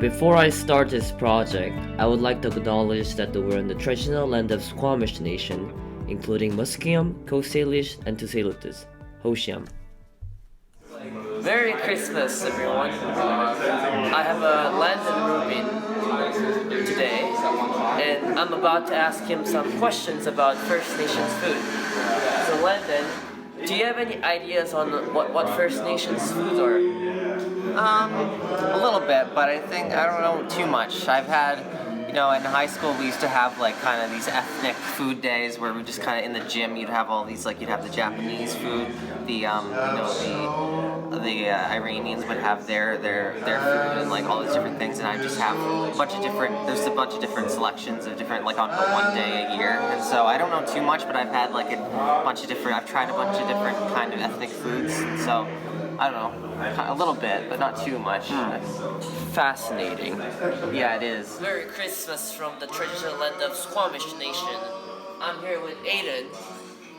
Before I start this project, I would like to acknowledge that we're in the traditional land of Squamish Nation, including Musqueam, Coast Salish, and Tusalutus, Hoshiam. Merry Christmas, everyone! I have a Landon Rubin today, and I'm about to ask him some questions about First Nations food. So, Landon, do you have any ideas on what First Nations foods are? A little bit, but I don't know too much. I've had, in high school we used to have like kind of these ethnic food days where we just kind of in the gym you'd have all these, like you'd have the Japanese food, the Iranians would have their food and like all these different things, and I just have there's a bunch of different selections of different, like on one day a year, and so I don't know too much, but I've had like I've tried a bunch of different kind of ethnic foods, so I don't know, a little bit, but not too much. Fascinating. Yeah, it is. Merry Christmas from the traditional land of Squamish Nation. I'm here with Aiden,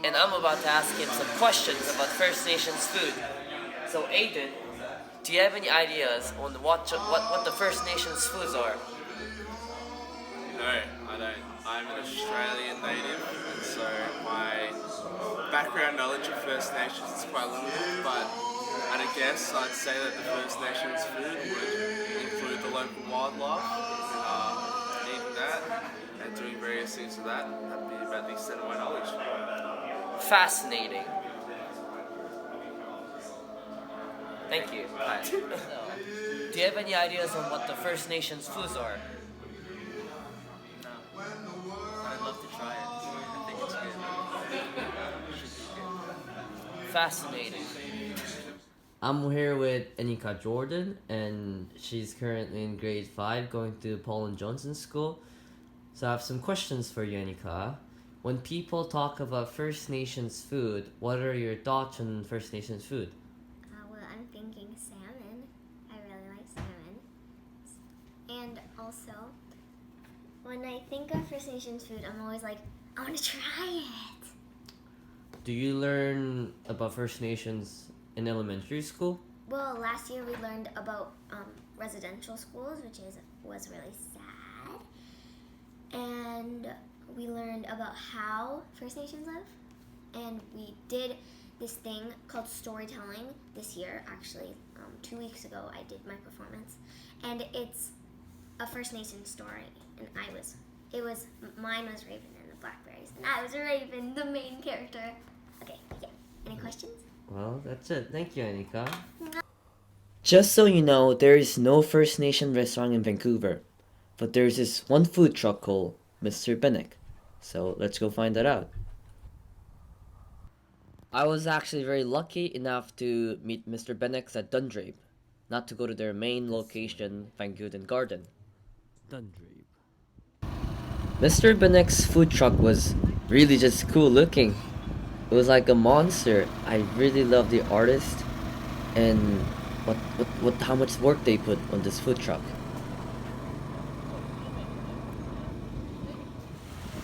and I'm about to ask him some questions about First Nations food. So Aiden, do you have any ideas on what the First Nations foods are? No, I don't. I'm an Australian native, and so my background knowledge of First Nations is quite limited, but at a guess, I'd say that the First Nations food would include the local wildlife, eating that, and doing various things with that. That'd be about the extent of my knowledge. Fascinating. Thank you. Bye. Do you have any ideas on what the First Nations foods are? No. I'd love to try it. I think it's good. It should be good. Fascinating. I'm here with Anika Jordan, and she's currently in grade 5 going to Paul and Johnson School. So I have some questions for you, Anika. When people talk about First Nations food, what are your thoughts on First Nations food? Well, I'm thinking salmon. I really like salmon. And also, when I think of First Nations food, I'm always like, I want to try it. Do you learn about First Nations in elementary school? Well, last year we learned about residential schools, which was really sad. And we learned about how First Nations live. And we did this thing called storytelling this year, actually. 2 weeks ago I did my performance. And it's a First Nation story. And mine was Raven and the Blackberries. And I was Raven, the main character. Okay, yeah. Any questions? Well, that's it. Thank you, Anika. Just so you know, there is no First Nation restaurant in Vancouver, but there's this one food truck called Mr. Bannock. So let's go find that out. I was actually very lucky enough to meet Mr. Bannock's at Dundrape, not to go to their main location, Van Guden Garden. Dundrape. Mr. Bannock's food truck was really just cool looking. It was like a monster. I really love the artist and how much work they put on this food truck.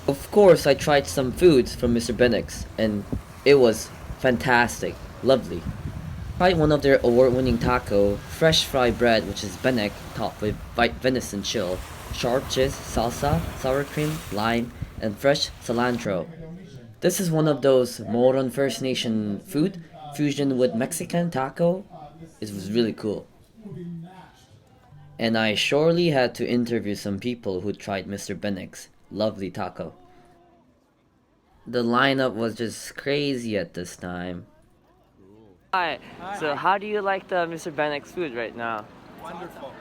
Of course, I tried some foods from Mr. Bannock's, and it was fantastic, lovely. Tried one of their award-winning taco, fresh fried bread, which is bannock topped with white venison chill, sharp cheese, salsa, sour cream, lime, and fresh cilantro. This is one of those modern First Nation food fusion with Mexican taco. It was really cool. And I surely had to interview some people who tried Mr. Bannock's lovely taco. The lineup was just crazy at this time. Hi. So how do you like the Mr. Bannock's food right now? Wonderful.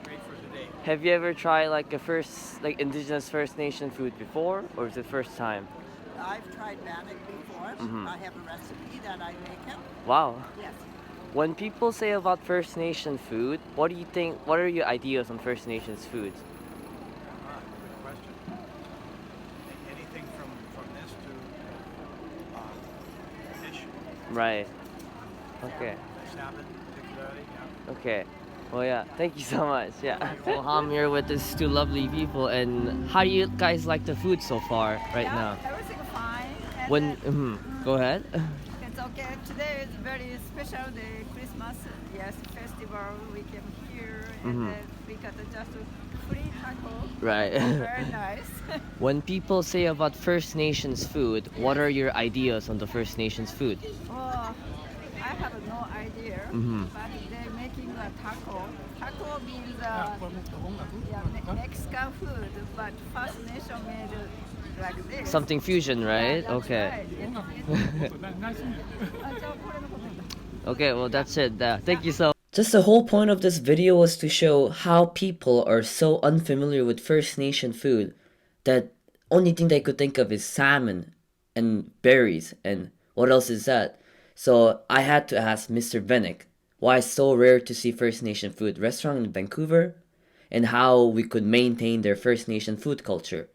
Great for today. Have you ever tried like indigenous First Nation food before, or is it first time? I've tried bannock before. I have a recipe that I make it. Wow. Yes. When people say about First Nation food, what do you think? What are your ideas on First Nations foods? Good question. Anything from this to fish. Right. Okay. Salmon, particularly. Yeah. Okay. Well, yeah. Thank you so much. Yeah. Well, I'm here with these two lovely people, and how do you guys like the food so far right now? Everything fine. When go ahead. It's Okay, today is very special day, Christmas. Yes, festival. We came here and then we got just free taco. Right. Very nice. When people say about First Nations food, what are your ideas on the First Nations food? Oh, I have no idea, but they're making a taco. Taco means Mexican food, but First Nation made it like this. Something fusion, right? Yeah, that's Okay. right. Okay, well that's it. Thank you so. Just the whole point of this video was to show how people are so unfamiliar with First Nation food that only thing they could think of is salmon and berries and what else is that? So I had to ask Mr. Bennick why it's so rare to see First Nation food restaurant in Vancouver and how we could maintain their First Nation food culture.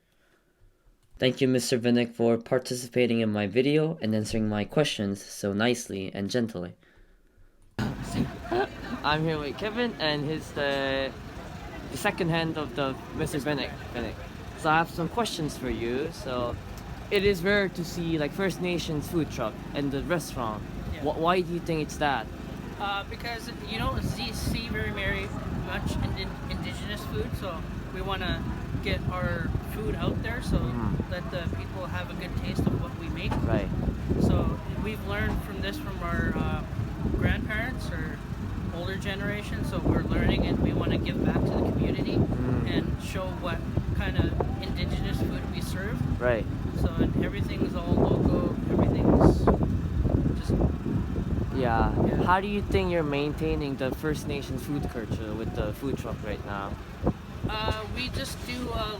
Thank you, Mr. Bennick, for participating in my video and answering my questions so nicely and gently. I'm here with Kevin, and he's the second hand of the Mr. Bennick. So I have some questions for you. So it is rare to see like First Nations food truck and the restaurant. Yeah. Why do you think it's that? Because you don't see very much indigenous food, so we want to get our food out there so that the people have a good taste of what we make. Right. So we've learned from this from our grandparents or older generation, so we're learning and we want to give back to the community and show what kind of indigenous food we serve. Right. So and everything's all local, everything's just Yeah. How do you think you're maintaining the First Nations food culture with the food truck right now? we just do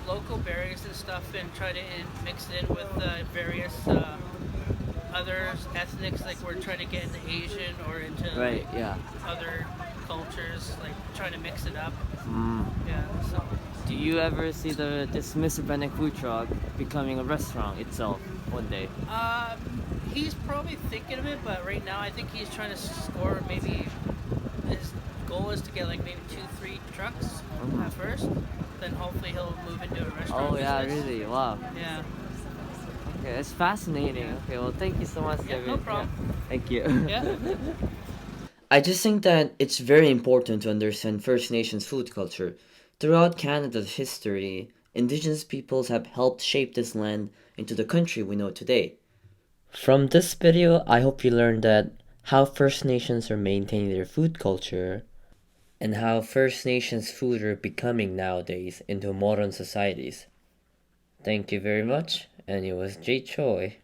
local berries and stuff and try to mix it in with various other ethnics, like we're trying to get into Asian or into Right. Yeah. other cultures, like trying to mix it up. Mm. Yeah, so Do you ever see this Mr. Bennick food truck becoming a restaurant itself one day? he's probably thinking of it, but right now I think he's trying to score maybe his goal is to get like maybe 2-3 trucks at first, then hopefully he'll move into a restaurant Oh yeah, business. really? Wow. Yeah. Okay, it's fascinating. Okay, well, thank you so much, Yeah, David. no problem. Yeah. Thank you. Yeah. I just think that it's very important to understand First Nations food culture. Throughout Canada's history, Indigenous peoples have helped shape this land into the country we know today. From this video, I hope you learned that how First Nations are maintaining their food culture and how First Nations food are becoming nowadays into modern societies. Thank you very much, and it was Jay Choi.